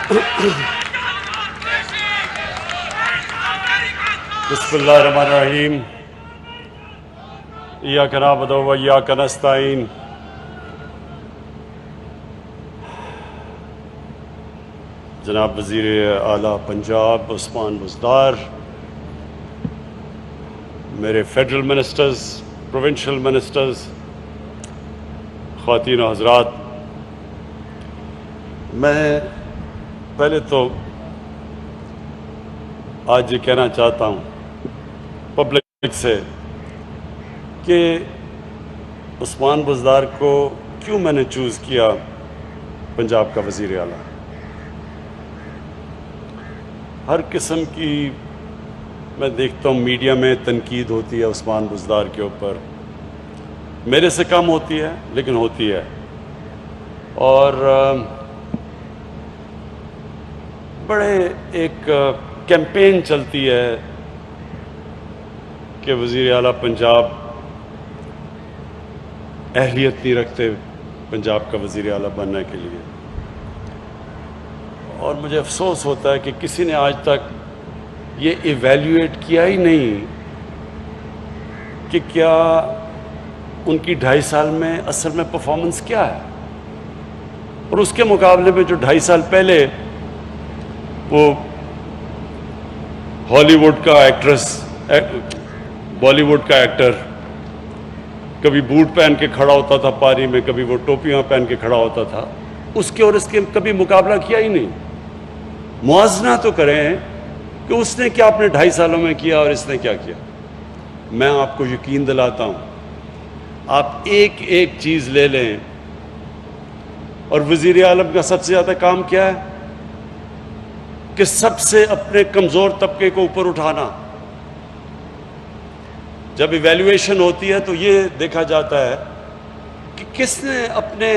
بسم اللہ الرحمن الرحیم ایاک نعبد و ایاک نستعین جناب وزیر اعلیٰ پنجاب عثمان بزدار، میرے فیڈرل منسٹرز، پروونشل منسٹرز، خواتین و حضرات، میں پہلے تو آج یہ کہنا چاہتا ہوں پبلک سے کہ عثمان بزدار کو کیوں میں نے چوز کیا پنجاب کا وزیر اعلیٰ۔ ہر قسم کی میں دیکھتا ہوں میڈیا میں تنقید ہوتی ہے عثمان بزدار کے اوپر، میرے سے کم ہوتی ہے لیکن ہوتی ہے، اور بڑے ایک کیمپین چلتی ہے کہ وزیر اعلیٰ پنجاب اہلیت نہیں رکھتے پنجاب کا وزیر اعلیٰ بننے کے لیے، اور مجھے افسوس ہوتا ہے کہ کسی نے آج تک یہ ایویلیویٹ کیا ہی نہیں کہ کیا ان کی 2.5 سال میں اصل میں پرفارمنس کیا ہے، اور اس کے مقابلے میں جو 2.5 سال پہلے وہ ہالی ووڈ کا ایکٹریس، بالی ووڈ کا ایکٹر کبھی بوٹ پہن کے کھڑا ہوتا تھا پاری میں، کبھی وہ ٹوپیاں پہن کے کھڑا ہوتا تھا، اس کے اور اس کے کبھی مقابلہ کیا ہی نہیں۔ موازنہ تو کریں کہ اس نے کیا اپنے 2.5 سالوں میں کیا اور اس نے کیا کیا۔ میں آپ کو یقین دلاتا ہوں، آپ ایک ایک چیز لے لیں، اور وزیر اعظم کا سب سے زیادہ کام کیا ہے کہ سب سے اپنے کمزور طبقے کو اوپر اٹھانا۔ جب ایویلیویشن ہوتی ہے تو یہ دیکھا جاتا ہے کہ کس نے اپنے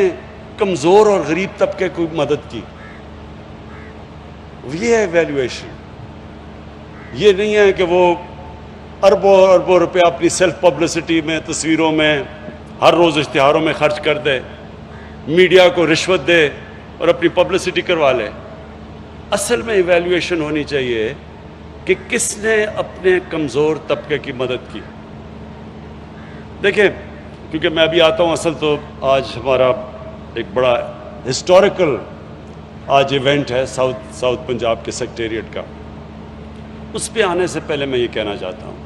کمزور اور غریب طبقے کو مدد کی، یہ ہے ایویلیویشن۔ یہ نہیں ہے کہ وہ اربوں اربوں روپے اپنی سیلف پبلسٹی میں، تصویروں میں، ہر روز اشتہاروں میں خرچ کر دے، میڈیا کو رشوت دے اور اپنی پبلسٹی کروا لے۔ اصل میں ایویلیویشن ہونی چاہیے کہ کس نے اپنے کمزور طبقے کی مدد کی۔ دیکھیں، کیونکہ میں ابھی آتا ہوں، اصل تو آج ہمارا ایک بڑا ہسٹوریکل آج ایونٹ ہے ساؤتھ پنجاب کے سیکریٹریٹ کا۔ اس پہ آنے سے پہلے میں یہ کہنا چاہتا ہوں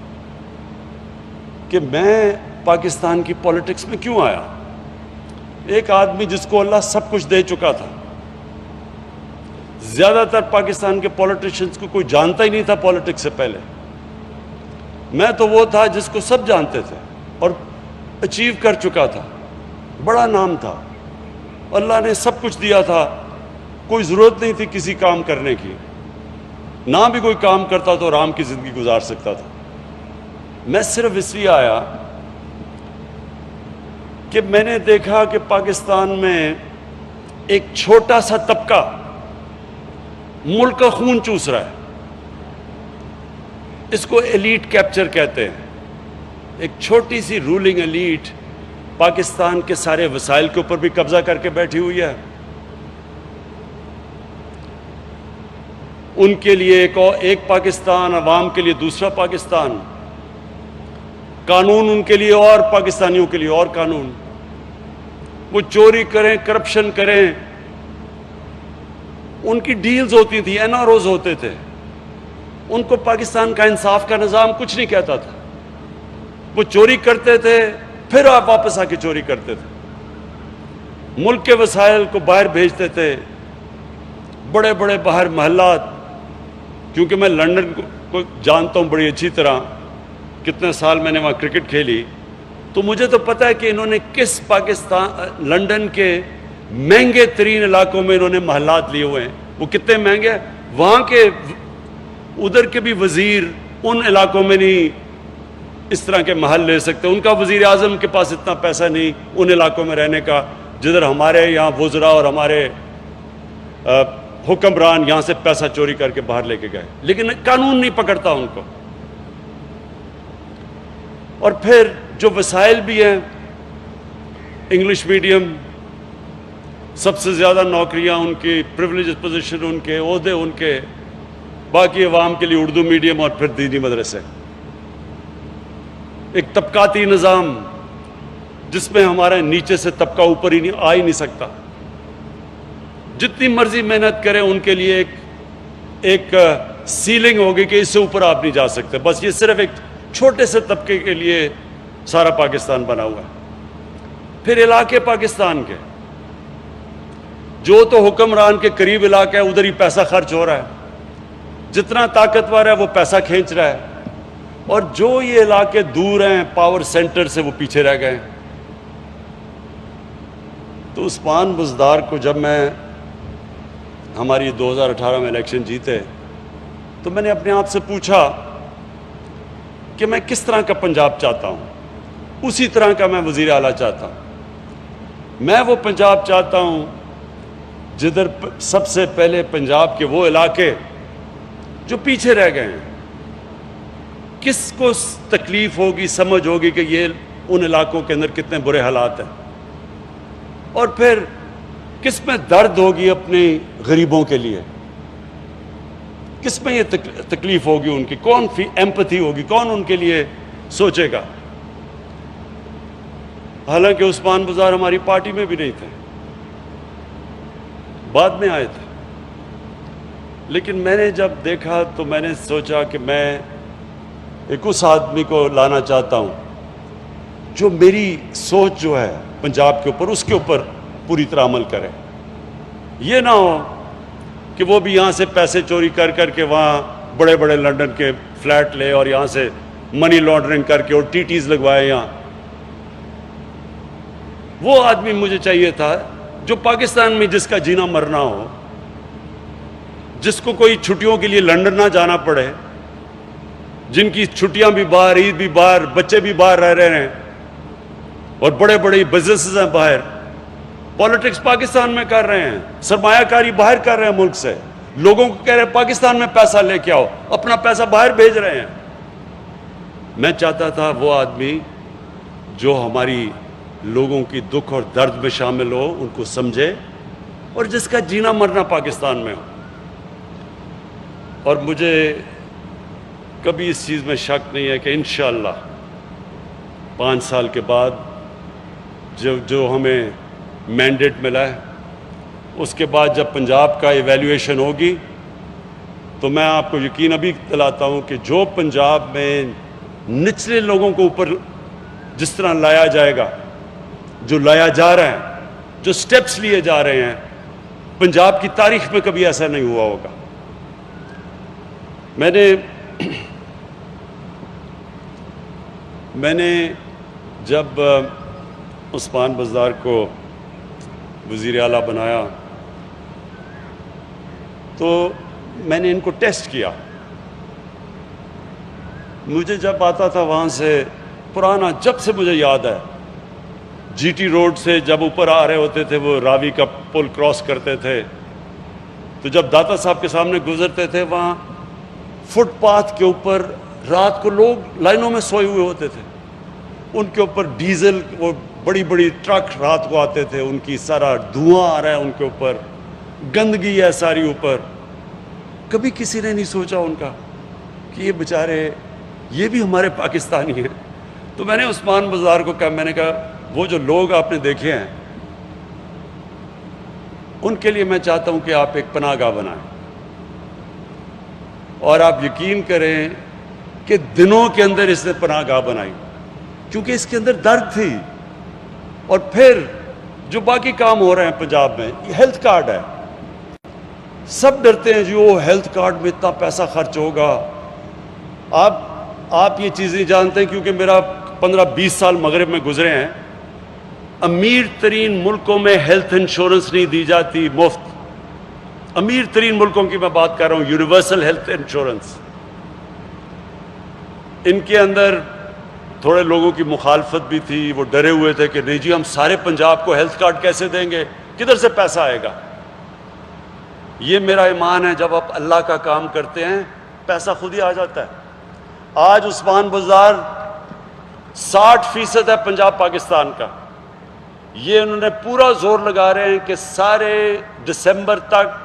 کہ میں پاکستان کی پولیٹکس میں کیوں آیا۔ ایک آدمی جس کو اللہ سب کچھ دے چکا تھا، زیادہ تر پاکستان کے پولیٹیشنز کو کوئی جانتا ہی نہیں تھا پولیٹکس سے پہلے۔ میں تو وہ تھا جس کو سب جانتے تھے اور اچیو کر چکا تھا، بڑا نام تھا، اللہ نے سب کچھ دیا تھا، کوئی ضرورت نہیں تھی کسی کام کرنے کی، نہ بھی کوئی کام کرتا تو آرام کی زندگی گزار سکتا تھا۔ میں صرف اس لیے آیا کہ میں نے دیکھا کہ پاکستان میں ایک چھوٹا سا طبقہ ملک کا خون چوس رہا ہے، اس کو ایلیٹ کیپچر کہتے ہیں۔ ایک چھوٹی سی رولنگ ایلیٹ پاکستان کے سارے وسائل کے اوپر بھی قبضہ کر کے بیٹھی ہوئی ہے۔ ان کے لیے ایک پاکستان، عوام کے لیے دوسرا پاکستان، قانون ان کے لیے اور پاکستانیوں کے لیے اور قانون۔ وہ چوری کریں، کرپشن کریں، ان کی ڈیلز ہوتی تھیں، این آر اوز ہوتے تھے، ان کو پاکستان کا انصاف کا نظام کچھ نہیں کہتا تھا۔ وہ چوری کرتے تھے، پھر آپ واپس آ کے چوری کرتے تھے، ملک کے وسائل کو باہر بھیجتے تھے، بڑے بڑے باہر محلات۔ کیونکہ میں لندن کو جانتا ہوں بڑی اچھی طرح، کتنے سال میں نے وہاں کرکٹ کھیلی، تو مجھے تو پتہ ہے کہ انہوں نے کس پاکستان لندن کے مہنگے ترین علاقوں میں انہوں نے محلات لیے ہوئے ہیں۔ وہ کتنے مہنگے ہیں، وہاں کے ادھر کے بھی وزیر ان علاقوں میں نہیں اس طرح کے محل لے سکتے، ان کا وزیر اعظم کے پاس اتنا پیسہ نہیں ان علاقوں میں رہنے کا جدھر ہمارے یہاں وزراء اور ہمارے حکمران یہاں سے پیسہ چوری کر کے باہر لے کے گئے، لیکن قانون نہیں پکڑتا ان کو۔ اور پھر جو وسائل بھی ہیں، انگلش میڈیم، سب سے زیادہ نوکریاں ان کی، پریولیجز پوزیشن ان کے، عہدے ان کے، باقی عوام کے لیے اردو میڈیم اور پھر دینی مدرسے. ایک طبقاتی نظام جس میں ہمارا نیچے سے طبقہ اوپر ہی نہیں آ ہی نہیں سکتا. جتنی مرضی محنت کریں ان کے لیے ایک سیلنگ ہوگی کہ اس سے اوپر آپ نہیں جا سکتے. بس یہ صرف ایک چھوٹے سے طبقے کے لیے سارا پاکستان بنا ہوا ہے. پھر علاقے پاکستان کے جو تو حکمران کے قریب علاقہ ہے ادھر ہی پیسہ خرچ ہو رہا ہے، جتنا طاقتور ہے وہ پیسہ کھینچ رہا ہے، اور جو یہ علاقے دور ہیں پاور سینٹر سے وہ پیچھے رہ گئے. تو عثمان بزدار کو جب میں ہماری 2018 میں الیکشن جیتے تو میں نے اپنے آپ سے پوچھا کہ میں کس طرح کا پنجاب چاہتا ہوں. اسی طرح کا میں وزیر اعلیٰ چاہتا ہوں. میں وہ پنجاب چاہتا ہوں جدھر سب سے پہلے پنجاب کے وہ علاقے جو پیچھے رہ گئے ہیں، کس کو تکلیف ہوگی، سمجھ ہوگی کہ یہ ان علاقوں کے اندر کتنے برے حالات ہیں، اور پھر کس میں درد ہوگی اپنے غریبوں کے لیے، کس میں یہ تکلیف ہوگی ان کی، کون ایمپتھی ہوگی، کون ان کے لیے سوچے گا. حالانکہ عثمان بزدار ہماری پارٹی میں بھی نہیں تھے، بعد میں آئے تھے. لیکن میں نے جب دیکھا تو میں نے سوچا کہ میں ایک اس آدمی کو لانا چاہتا ہوں جو میری سوچ جو ہے پنجاب کے اوپر اس کے اوپر پوری طرح عمل کرے. یہ نہ ہو کہ وہ بھی یہاں سے پیسے چوری کر کر کے وہاں بڑے بڑے لنڈن کے فلیٹ لے اور یہاں سے منی لانڈرنگ کر کے اور ٹی ٹیز لگوائے یہاں. وہ آدمی مجھے چاہیے تھا جو پاکستان میں جس کا جینا مرنا ہو، جس کو کوئی چھٹیوں کے لیے لنڈن نہ جانا پڑے، جن کی چھٹیاں بھی باہر، عید بھی باہر، بچے بھی باہر رہ رہے ہیں، اور بڑے بڑے بزنسز ہیں باہر. پالیٹکس پاکستان میں کر رہے ہیں، سرمایہ کاری باہر کر رہے ہیں ملک سے، لوگوں کو کہہ رہے ہیں پاکستان میں پیسہ لے کے آؤ، اپنا پیسہ باہر بھیج رہے ہیں. میں چاہتا تھا وہ آدمی جو ہماری لوگوں کی دکھ اور درد میں شامل ہو، ان کو سمجھے، اور جس کا جینا مرنا پاکستان میں ہو. اور مجھے کبھی اس چیز میں شک نہیں ہے کہ انشاءاللہ 5 سال کے بعد جو ہمیں مینڈیٹ ملا ہے، اس کے بعد جب پنجاب کا ایویلیویشن ہوگی تو میں آپ کو یقین ابھی دلاتا ہوں کہ جو پنجاب میں نچلے لوگوں کو اوپر جس طرح لایا جائے گا، جو لایا جا رہا ہے، جو سٹیپس لیے جا رہے ہیں، پنجاب کی تاریخ میں کبھی ایسا نہیں ہوا ہوگا. میں نے جب عثمان بزدار کو وزیر اعلیٰ بنایا تو میں نے ان کو ٹیسٹ کیا. مجھے جب آتا تھا وہاں سے پرانا، جب سے مجھے یاد ہے، جی ٹی روڈ سے جب اوپر آ رہے ہوتے تھے، وہ راوی کا پل کراس کرتے تھے، تو جب داتا صاحب کے سامنے گزرتے تھے وہاں فٹ پاتھ کے اوپر رات کو لوگ لائنوں میں سوئے ہوئے ہوتے تھے. ان کے اوپر ڈیزل، وہ بڑی بڑی ٹرک رات کو آتے تھے، ان کی سارا دھواں آ رہا ہے ان کے اوپر، گندگی ہے ساری اوپر. کبھی کسی نے نہیں سوچا ان کا کہ یہ بیچارے یہ بھی ہمارے پاکستانی ہیں. تو میں نے عثمان بزدار کو کہا، میں نے کہا وہ جو لوگ آپ نے دیکھے ہیں ان کے لیے میں چاہتا ہوں کہ آپ ایک پناہ گاہ بنائیں، اور آپ یقین کریں کہ دنوں کے اندر اس نے پناہ گاہ بنائی، کیونکہ اس کے اندر درد تھی. اور پھر جو باقی کام ہو رہے ہیں پنجاب میں، یہ ہیلتھ کارڈ ہے. سب ڈرتے ہیں جی وہ ہیلتھ کارڈ میں اتنا پیسہ خرچ ہوگا. آپ یہ چیزیں جانتے ہیں کیونکہ میرا 15-20 سال مغرب میں گزرے ہیں. امیر ترین ملکوں میں ہیلتھ انشورنس نہیں دی جاتی مفت. امیر ترین ملکوں کی میں بات کر رہا ہوں، یونیورسل ہیلتھ انشورنس. ان کے اندر تھوڑے لوگوں کی مخالفت بھی تھی، وہ ڈرے ہوئے تھے کہ نہیں جی ہم سارے پنجاب کو ہیلتھ کارڈ کیسے دیں گے، کدھر سے پیسہ آئے گا. یہ میرا ایمان ہے، جب آپ اللہ کا کام کرتے ہیں پیسہ خود ہی آ جاتا ہے. آج عثمان بزدار 60% ہے پنجاب پاکستان کا. یہ انہوں نے پورا زور لگا رہے ہیں کہ سارے دسمبر تک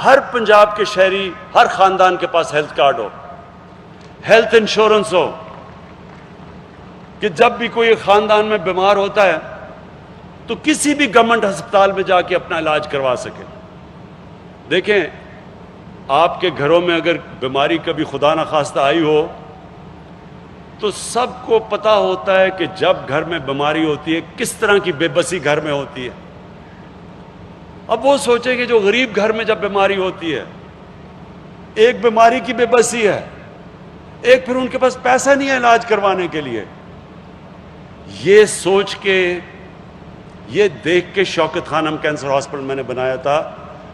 ہر پنجاب کے شہری، ہر خاندان کے پاس ہیلتھ کارڈ ہو، ہیلتھ انشورنس ہو، کہ جب بھی کوئی خاندان میں بیمار ہوتا ہے تو کسی بھی گورنمنٹ ہسپتال میں جا کے اپنا علاج کروا سکے۔ دیکھیں، آپ کے گھروں میں اگر بیماری کبھی خدا نخواستہ آئی ہو تو سب کو پتہ ہوتا ہے کہ جب گھر میں بیماری ہوتی ہے کس طرح کی بے بسی گھر میں ہوتی ہے۔ اب وہ سوچیں کہ جو غریب گھر میں جب بیماری ہوتی ہے، ایک بیماری کی بے بسی ہے، ایک پھر ان کے پاس پیسہ نہیں ہے علاج کروانے کے لیے۔ یہ سوچ کے، یہ دیکھ کے شوکت خانم کینسر ہاسپٹل میں نے بنایا تھا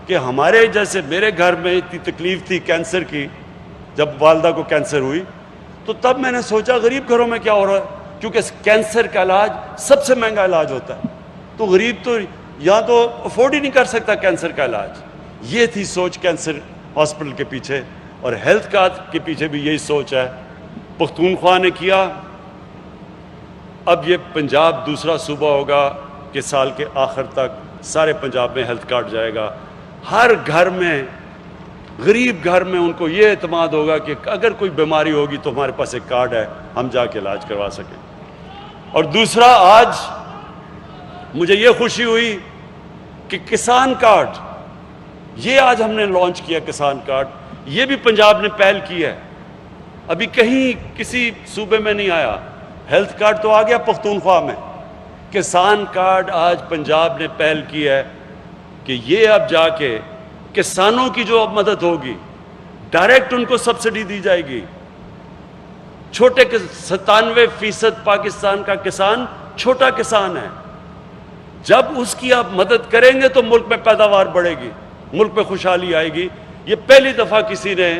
کہ ہمارے جیسے، میرے گھر میں اتنی تکلیف تھی کینسر کی، جب والدہ کو کینسر ہوئی تو تب میں نے سوچا غریب گھروں میں کیا ہو رہا ہے، کیونکہ کینسر کا علاج سب سے مہنگا علاج ہوتا ہے، تو غریب تو یا تو افورڈ ہی نہیں کر سکتا کینسر کا علاج۔ یہ تھی سوچ کینسر ہاسپٹل کے پیچھے، اور ہیلتھ کارڈ کے پیچھے بھی یہی سوچ ہے۔ پختونخوا نے کیا، اب یہ پنجاب دوسرا صوبہ ہوگا کہ سال کے آخر تک سارے پنجاب میں ہیلتھ کارڈ جائے گا۔ ہر گھر میں، غریب گھر میں ان کو یہ اعتماد ہوگا کہ اگر کوئی بیماری ہوگی تو ہمارے پاس ایک کارڈ ہے، ہم جا کے علاج کروا سکیں۔ اور دوسرا، آج مجھے یہ خوشی ہوئی کہ کسان کارڈ، یہ آج ہم نے لانچ کیا، کسان کارڈ، یہ بھی پنجاب نے پہل کی ہے، ابھی کہیں کسی صوبے میں نہیں آیا۔ ہیلتھ کارڈ تو آ گیا پختونخوا میں، کسان کارڈ آج پنجاب نے پہل کی ہے کہ یہ اب جا کے کسانوں کی جو اب مدد ہوگی، ڈائریکٹ ان کو سبسڈی دی جائے گی۔ چھوٹے 97% پاکستان کا کسان چھوٹا کسان ہے، جب اس کی آپ مدد کریں گے تو ملک میں پیداوار بڑھے گی، ملک میں خوشحالی آئے گی۔ یہ پہلی دفعہ کسی نے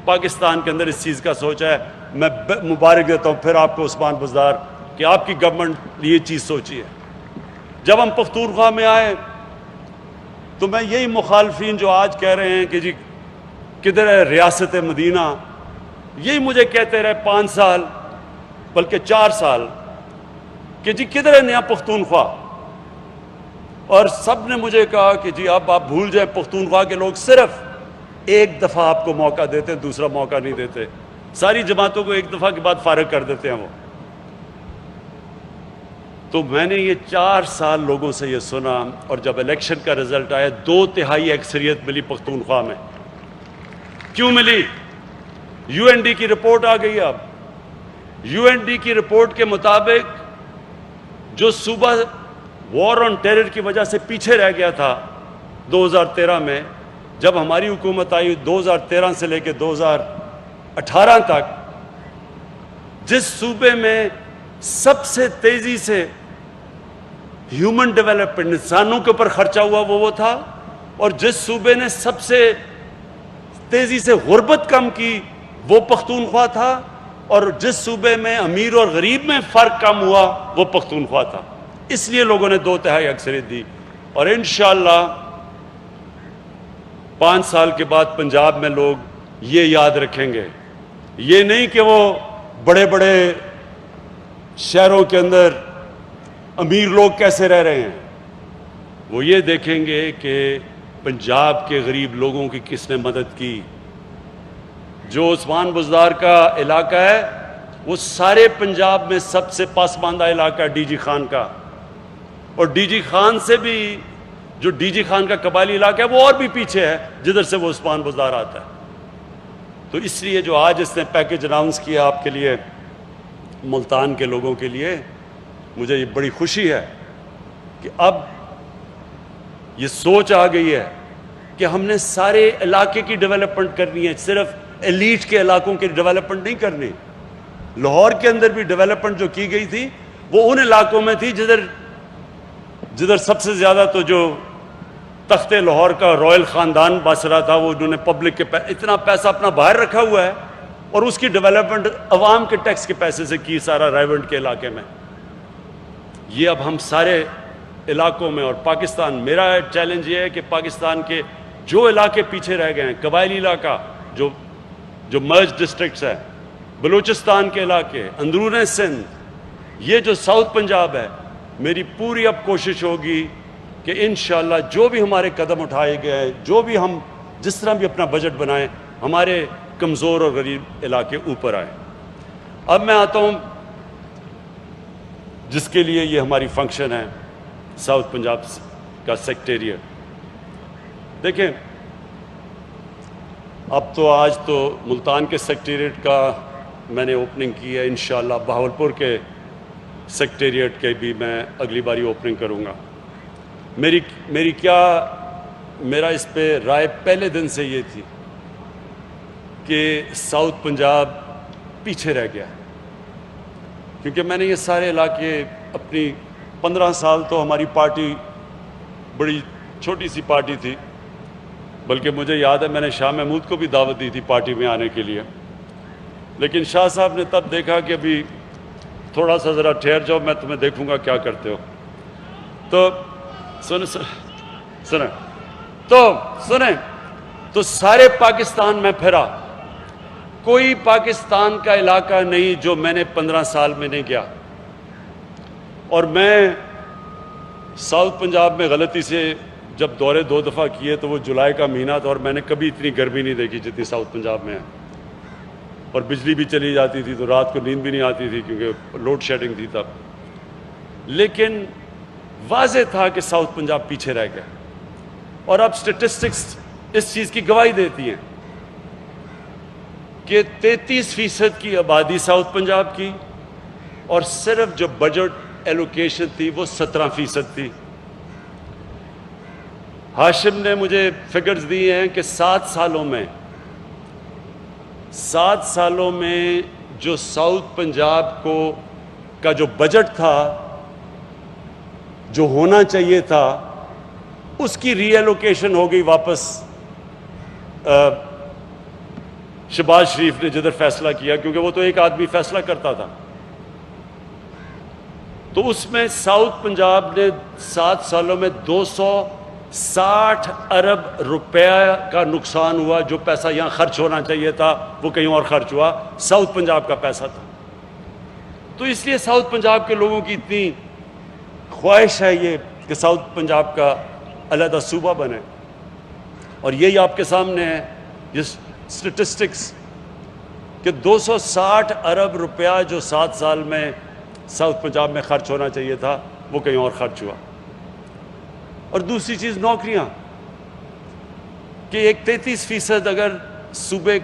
پاکستان کے اندر اس چیز کا سوچا ہے۔ میں مبارک دیتا ہوں پھر آپ کو عثمان بزدار کہ آپ کی گورنمنٹ یہ چیز سوچی ہے۔ جب ہم پختونخوا میں آئے تو میں یہی مخالفین جو آج کہہ رہے ہیں کہ جی کدھر ہے ریاست مدینہ، یہی مجھے کہتے رہے 5 سال بلکہ 4 سال کہ جی کدھر ہے نیا پختونخوا، اور سب نے مجھے کہا کہ جی اب آپ بھول جائیں، پختونخوا کے لوگ صرف ایک دفعہ آپ کو موقع دیتے، دوسرا موقع نہیں دیتے، ساری جماعتوں کو ایک دفعہ کے بعد فارغ کر دیتے ہیں وہ۔ تو میں نے یہ 4 سال لوگوں سے یہ سنا، اور جب الیکشن کا رزلٹ آیا 2/3 اکثریت ملی پختونخوا میں۔ کیوں ملی؟ یو این ڈی کی رپورٹ آ گئی۔ اب یو این ڈی کی رپورٹ کے مطابق جو صوبہ وار آن ٹیرر کی وجہ سے پیچھے رہ گیا تھا 2013 میں، جب ہماری حکومت آئی 2013 سے لے کے 2018 تک، جس صوبے میں سب سے تیزی سے ہیومن ڈیولپمنٹ، انسانوں کے اوپر خرچہ ہوا وہ تھا، اور جس صوبے نے سب سے تیزی سے غربت کم کی وہ پختونخوا تھا، اور جس صوبے میں امیر اور غریب میں فرق کم ہوا وہ پختونخوا تھا۔ اس لیے لوگوں نے 2/3 اکثریت دی، اور انشاءاللہ 5 سال کے بعد پنجاب میں لوگ یہ یاد رکھیں گے، یہ نہیں کہ وہ بڑے بڑے شہروں کے اندر امیر لوگ کیسے رہ رہے ہیں، وہ یہ دیکھیں گے کہ پنجاب کے غریب لوگوں کی کس نے مدد کی۔ جو عثمان بزدار کا علاقہ ہے وہ سارے پنجاب میں سب سے پسماندہ علاقہ ہے ڈی جی خان کا، اور ڈی جی خان سے بھی، جو ڈی جی خان کا قبائلی علاقہ ہے وہ اور بھی پیچھے ہے جدھر سے وہ عثمان بزدار آتا ہے۔ تو اس لیے جو آج اس نے پیکج اناؤنس کیا آپ کے لیے، ملتان کے لوگوں کے لیے، مجھے یہ بڑی خوشی ہے کہ اب یہ سوچ آ گئی ہے کہ ہم نے سارے علاقے کی ڈیولپمنٹ کرنی ہے، صرف ایلیٹ کے علاقوں کی ڈیولپمنٹ نہیں کرنی۔ لاہور کے اندر بھی ڈیولپمنٹ جو کی گئی تھی وہ ان علاقوں میں تھی جدھر سب سے زیادہ تو جو تخت لاہور کا رائل خاندان باسرا تھا، وہ انہوں نے پبلک کے اتنا پیسہ اپنا باہر رکھا ہوا ہے، اور اس کی ڈیولپمنٹ عوام کے ٹیکس کے پیسے سے کی، سارا رائیونڈ کے علاقے میں۔ یہ اب ہم سارے علاقوں میں، اور پاکستان، میرا چیلنج یہ ہے کہ پاکستان کے جو علاقے پیچھے رہ گئے ہیں، قبائلی علاقہ جو مرج ڈسٹرکٹس ہیں، بلوچستان کے علاقے، اندرون سندھ، یہ جو ساؤتھ پنجاب ہے، میری پوری اب کوشش ہوگی کہ انشاءاللہ جو بھی ہمارے قدم اٹھائے گئے ہیں، جو بھی ہم جس طرح بھی اپنا بجٹ بنائیں، ہمارے کمزور اور غریب علاقے اوپر آئیں۔ اب میں آتا ہوں جس کے لیے یہ ہماری فنکشن ہے، ساؤتھ پنجاب کا سیکریٹریٹ۔ دیکھیں، اب تو آج تو ملتان کے سیکریٹریٹ کا میں نے اوپننگ کی ہے، انشاءاللہ بہاولپور کے سیکریٹریٹ کے بھی میں اگلی باری اوپننگ کروں گا۔ میرا اس پہ رائے پہلے دن سے یہ تھی کہ ساؤتھ پنجاب پیچھے رہ گیا، کیونکہ میں نے یہ سارے علاقے اپنی 15 سال تو ہماری پارٹی بڑی چھوٹی سی پارٹی تھی، بلکہ مجھے یاد ہے میں نے شاہ محمود کو بھی دعوت دی تھی پارٹی میں آنے کے لیے، لیکن شاہ صاحب نے تب دیکھا کہ ابھی تھوڑا سا ذرا ٹھہر جاؤ، میں تمہیں دیکھوں گا کیا کرتے ہو۔ تو سنیں تو سارے پاکستان میں پھرا، کوئی پاکستان کا علاقہ نہیں جو میں نے 15 سال میں نہیں گیا۔ اور میں ساؤتھ پنجاب میں غلطی سے جب دورے 2 دفعہ کیے تو وہ جولائی کا مہینہ تھا، اور میں نے کبھی اتنی گرمی نہیں دیکھی جتنی ساؤتھ پنجاب میں ہے، اور بجلی بھی چلی جاتی تھی تو رات کو نیند بھی نہیں آتی تھی کیونکہ لوڈ شیڈنگ تھی تب۔ لیکن واضح تھا کہ ساؤتھ پنجاب پیچھے رہ گیا، اور اب سٹیٹسٹکس اس چیز کی گواہی دیتی ہیں کہ 33% کی آبادی ساؤتھ پنجاب کی، اور صرف جو بجٹ ایلوکیشن تھی وہ 17% تھی۔ ہاشم نے مجھے فگرز دیے ہیں کہ 7 سالوں میں جو ساؤتھ پنجاب کا جو بجٹ تھا، جو ہونا چاہیے تھا، اس کی ری ایلوکیشن ہو گئی واپس شہباز شریف نے جدھر فیصلہ کیا، کیونکہ وہ تو ایک آدمی فیصلہ کرتا تھا۔ تو اس میں ساؤتھ پنجاب نے 7 سالوں میں 260 ارب روپے کا نقصان ہوا۔ جو پیسہ یہاں خرچ ہونا چاہیے تھا وہ کہیں اور خرچ ہوا، ساؤتھ پنجاب کا پیسہ تھا۔ تو اس لیے ساؤتھ پنجاب کے لوگوں کی اتنی خواہش ہے یہ کہ ساؤتھ پنجاب کا علیحدہ صوبہ بنے، اور یہی آپ کے سامنے ہے یہ سٹیٹسٹکس کہ 260 ارب روپیہ جو 7 سال میں ساؤتھ پنجاب میں خرچ ہونا چاہیے تھا وہ کہیں اور خرچ ہوا۔ اور دوسری چیز نوکریاں، کہ ایک 33% اگر صوبے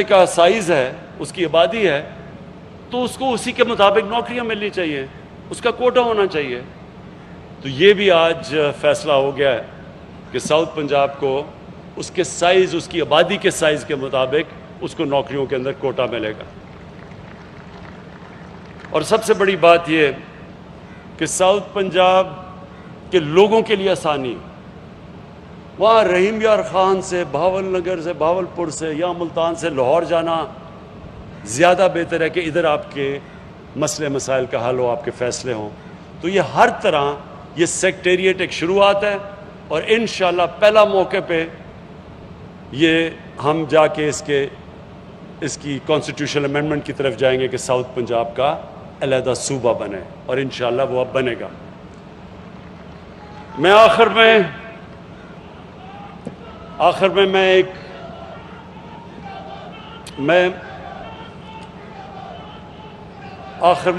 کا سائز ہے، اس کی آبادی ہے، تو اس کو اسی کے مطابق نوکریاں ملنی چاہیے، اس کا کوٹا ہونا چاہیے۔ تو یہ بھی آج فیصلہ ہو گیا ہے کہ ساؤتھ پنجاب کو اس کے سائز، اس کی آبادی کے سائز کے مطابق اس کو نوکریوں کے اندر کوٹا ملے گا۔ اور سب سے بڑی بات یہ کہ ساؤتھ پنجاب کے لوگوں کے لیے آسانی، وہاں رحیم یار خان سے، بہاول نگر سے، بہاولپور سے یا ملتان سے لاہور جانا زیادہ بہتر ہے کہ ادھر آپ کے مسئلے مسائل کا حل ہو، آپ کے فیصلے ہوں۔ تو یہ ہر طرح یہ سیکریٹریٹ ایک شروعات ہے، اور انشاءاللہ پہلا موقع پہ یہ ہم جا کے اس کی کانسٹیٹیوشنل امینڈمنٹ کی طرف جائیں گے کہ ساؤتھ پنجاب کا علیحدہ صوبہ بنے، اور انشاءاللہ وہ اب بنے گا۔ میں آخر میں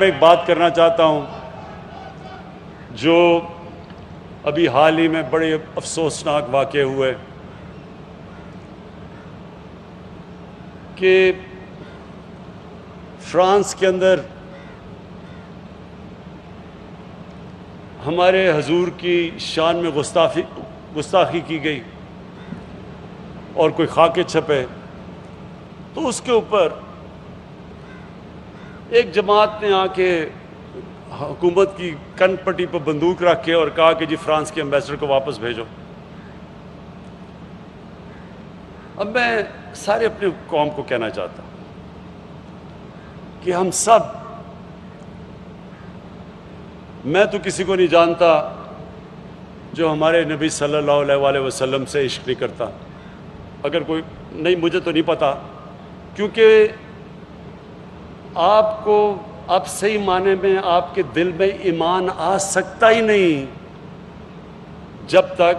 ایک بات کرنا چاہتا ہوں جو ابھی حال ہی میں بڑے افسوسناک واقعے ہوئے، کہ فرانس کے اندر ہمارے حضور کی شان میں گستاخی کی گئی اور کوئی خاکے چھپے، تو اس کے اوپر ایک جماعت نے آ کے حکومت کی کن پٹی پر بندوق رکھ کے اور کہا کہ جی فرانس کے ایمبیسڈر کو واپس بھیجو۔ اب میں سارے اپنے قوم کو کہنا چاہتا ہوں کہ ہم سب، میں تو کسی کو نہیں جانتا جو ہمارے نبی صلی اللہ علیہ وسلم سے عشق نہیں کرتا، اگر کوئی نہیں، مجھے تو نہیں پتا، کیونکہ آپ کو اب صحیح معنی میں آپ کے دل میں ایمان آ سکتا ہی نہیں جب تک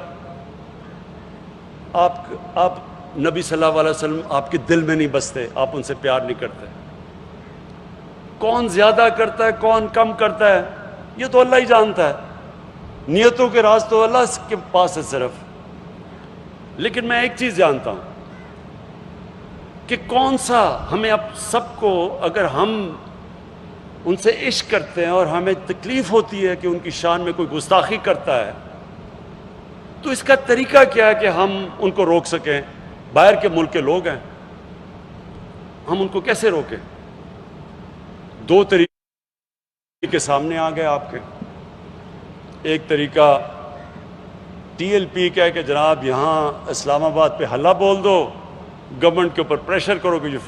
آپ نبی صلی اللہ علیہ وسلم آپ کے دل میں نہیں بستے، آپ ان سے پیار نہیں کرتے۔ کون زیادہ کرتا ہے کون کم کرتا ہے یہ تو اللہ ہی جانتا ہے، نیتوں کے راز تو اللہ کے پاس ہے صرف۔ لیکن میں ایک چیز جانتا ہوں کہ کون سا ہمیں اب سب کو، اگر ہم ان سے عشق کرتے ہیں اور ہمیں تکلیف ہوتی ہے کہ ان کی شان میں کوئی گستاخی کرتا ہے، تو اس کا طریقہ کیا ہے کہ ہم ان کو روک سکیں؟ باہر کے ملک کے لوگ ہیں، ہم ان کو کیسے روکیں؟ دو طریقے سامنے آ گئے آپ کے۔ ایک طریقہ ٹی ایل پی کا ہے کہ جناب یہاں اسلام آباد پہ حلہ بول دو، گورنمنٹ کے اوپر پریشر کرو کہ جو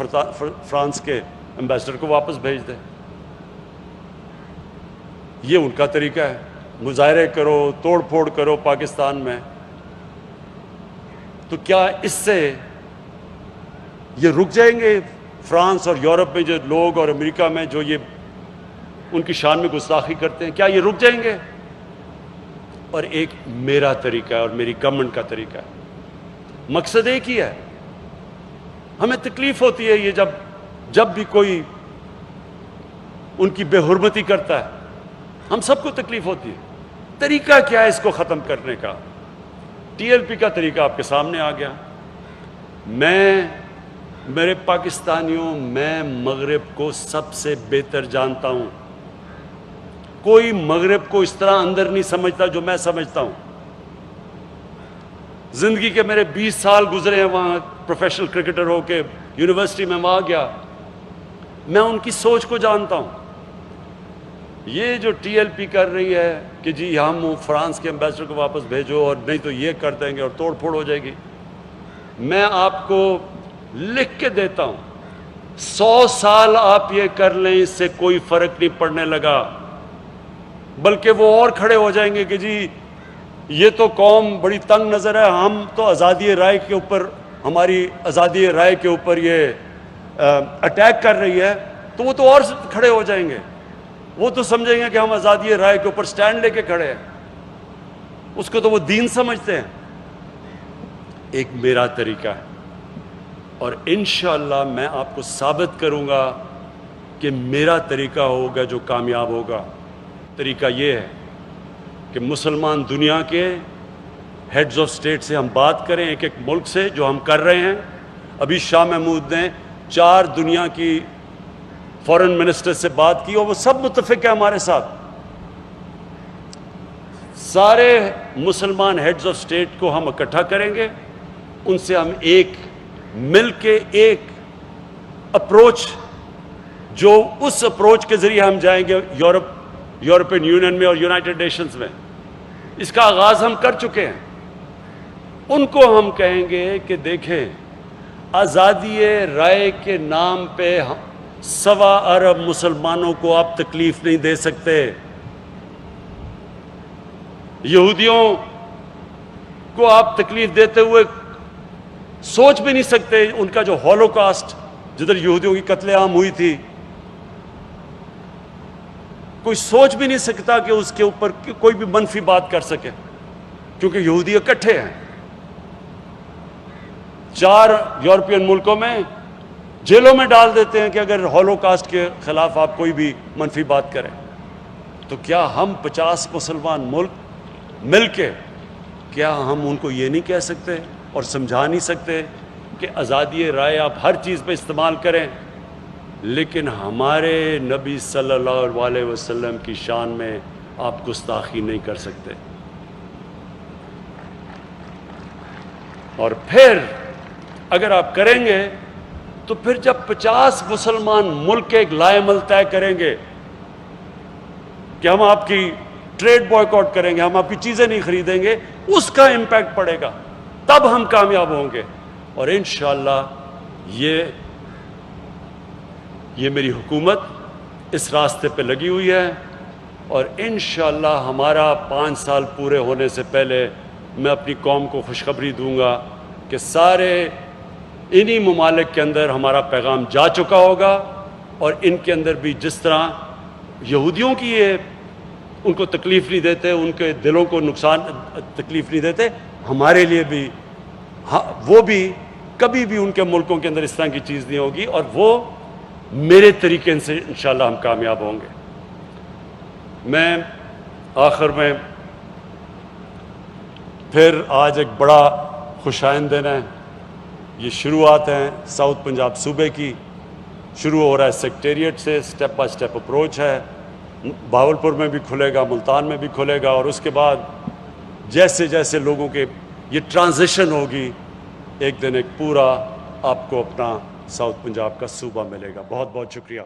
فرانس کے ایمبیسڈر کو واپس بھیج دے۔ یہ ان کا طریقہ ہے، مظاہرے کرو، توڑ پھوڑ کرو پاکستان میں۔ تو کیا اس سے یہ رک جائیں گے؟ فرانس اور یورپ میں جو لوگ اور امریکہ میں جو یہ ان کی شان میں گستاخی کرتے ہیں، کیا یہ رک جائیں گے؟ اور ایک میرا طریقہ ہے اور میری گورنمنٹ کا طریقہ ہے، مقصد ایک ہی ہے۔ ہمیں تکلیف ہوتی ہے یہ جب بھی کوئی ان کی بے حرمتی کرتا ہے، ہم سب کو تکلیف ہوتی ہے۔ طریقہ کیا ہے اس کو ختم کرنے کا؟ ٹی ایل پی کا طریقہ آپ کے سامنے آ گیا۔ میرے پاکستانیوں، میں مغرب کو سب سے بہتر جانتا ہوں۔ کوئی مغرب کو اس طرح اندر نہیں سمجھتا جو میں سمجھتا ہوں۔ زندگی کے میرے 20 سال گزرے ہیں وہاں، پروفیشنل کرکٹر ہو کے یونیورسٹی میں وہاں گیا، میں ان کی سوچ کو جانتا ہوں۔ یہ جو ٹی ایل پی کر رہی ہے کہ جی ہم فرانس کے ایمبیسڈر کو واپس بھیجو اور نہیں تو یہ کر دیں گے اور توڑ پھوڑ ہو جائے گی، میں آپ کو لکھ کے دیتا ہوں 100 سال آپ یہ کر لیں اس سے کوئی فرق نہیں پڑنے لگا، بلکہ وہ اور کھڑے ہو جائیں گے کہ جی یہ تو قوم بڑی تنگ نظر ہے، ہم تو آزادی رائے کے اوپر، ہماری آزادی رائے کے اوپر یہ اٹیک کر رہی ہے، تو وہ تو اور کھڑے ہو جائیں گے، وہ تو سمجھیں گے کہ ہم آزادی رائے کے اوپر سٹینڈ لے کے کھڑے ہیں، اس کو تو وہ دین سمجھتے ہیں۔ ایک میرا طریقہ ہے اور انشاءاللہ میں آپ کو ثابت کروں گا کہ میرا طریقہ ہوگا جو کامیاب ہوگا۔ طریقہ یہ ہے کہ مسلمان دنیا کے ہیڈز آف سٹیٹ سے ہم بات کریں، ایک ایک ملک سے، جو ہم کر رہے ہیں۔ ابھی شاہ محمود نے 4 دنیا کی فورن منسٹر سے بات کی اور وہ سب متفق ہیں ہمارے ساتھ۔ سارے مسلمان ہیڈز آف سٹیٹ کو ہم اکٹھا کریں گے، ان سے ہم ایک مل کے ایک اپروچ، جو اس اپروچ کے ذریعے ہم جائیں گے یورپین یونین میں اور یونائٹڈ نیشنز میں، اس کا آغاز ہم کر چکے ہیں۔ ان کو ہم کہیں گے کہ دیکھیں، آزادی رائے کے نام پہ 1.25 ارب مسلمانوں کو آپ تکلیف نہیں دے سکتے۔ یہودیوں کو آپ تکلیف دیتے ہوئے سوچ بھی نہیں سکتے۔ ان کا جو ہولوکاسٹ، جدھر یہودیوں کی قتل عام ہوئی تھی، کوئی سوچ بھی نہیں سکتا کہ اس کے اوپر کوئی بھی منفی بات کر سکے، کیونکہ یہودی اکٹھے ہیں۔ 4 یورپین ملکوں میں جیلوں میں ڈال دیتے ہیں کہ اگر ہولوکاسٹ کے خلاف آپ کوئی بھی منفی بات کریں۔ تو کیا ہم 50 مسلمان ملک مل کے، کیا ہم ان کو یہ نہیں کہہ سکتے اور سمجھا نہیں سکتے کہ آزادی رائے آپ ہر چیز پہ استعمال کریں، لیکن ہمارے نبی صلی اللہ علیہ وسلم کی شان میں آپ گستاخی نہیں کر سکتے؟ اور پھر اگر آپ کریں گے تو پھر جب 50 مسلمان ملک ایک لائے عمل طے کریں گے کہ ہم آپ کی ٹریڈ بوائیکاٹ کریں گے، ہم آپ کی چیزیں نہیں خریدیں گے، اس کا امپیکٹ پڑے گا، تب ہم کامیاب ہوں گے۔ اور انشاءاللہ یہ میری حکومت اس راستے پہ لگی ہوئی ہے، اور انشاءاللہ ہمارا 5 سال پورے ہونے سے پہلے میں اپنی قوم کو خوشخبری دوں گا کہ سارے انہی ممالک کے اندر ہمارا پیغام جا چکا ہوگا، اور ان کے اندر بھی جس طرح یہودیوں کی یہ ان کو تکلیف نہیں دیتے, ان کے دلوں کو نقصان تکلیف نہیں دیتے, ہمارے لیے بھی وہ بھی کبھی بھی ان کے ملکوں کے اندر اس طرح کی چیز نہیں ہوگی, اور وہ میرے طریقے سے انشاءاللہ ہم کامیاب ہوں گے. میں آخر میں پھر آج ایک بڑا خوشائند دن ہے, یہ شروعات ہیں ساؤتھ پنجاب صوبے کی, شروع ہو رہا ہے سیکٹریٹ سے, سٹیپ بائی سٹیپ اپروچ ہے, بہاولپور میں بھی کھلے گا, ملتان میں بھی کھلے گا, اور اس کے بعد جیسے جیسے لوگوں کے یہ ٹرانزیشن ہوگی, ایک دن ایک پورا آپ کو اپنا ساؤتھ پنجاب کا صوبہ ملے گا. بہت بہت شکریہ.